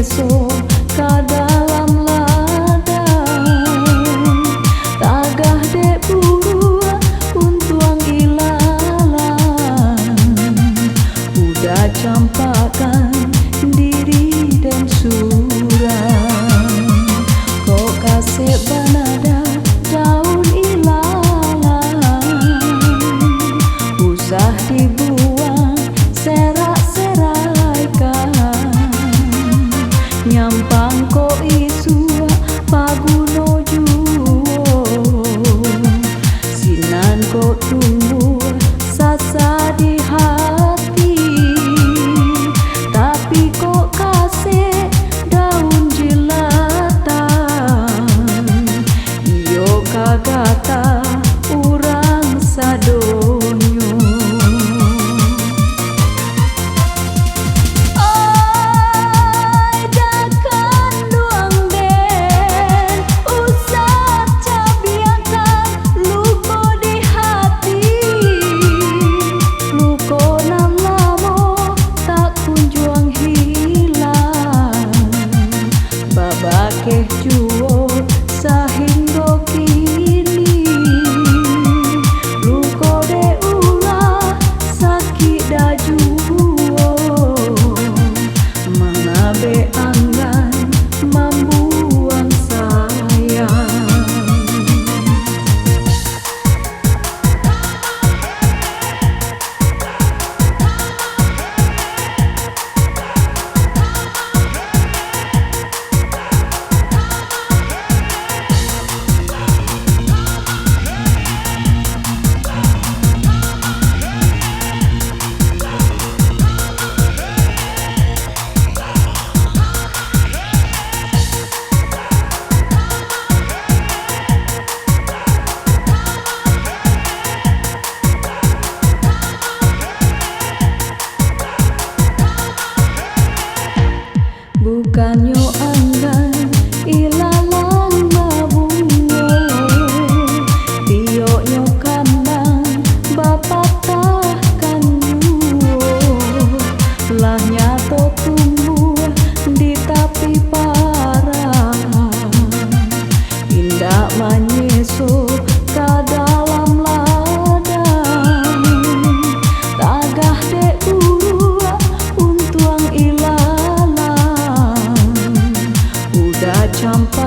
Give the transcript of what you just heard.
manyeso ka dalam ladang tagah dek burua untuang ilalang udah campakan diri dan surang kok kasih banada daun ilalang usah dibuang serak-seraikan nyampang ko isua paguno juo sinan ko tumbuh sasa di hati tapi kok kasih daun jelatan iyo kagata urang sadonyo. Bakeh juo sahindo kini luko de ulah sakit da juo mangabe anggan membuang sayang. Bukannya anggan ilalang mabungo tioknya kandang bapak tahkan juo lah nyato tumbuh di tapi parah indah manyeso ka dalam ladang tagah dek urua untuang ilalang udah campur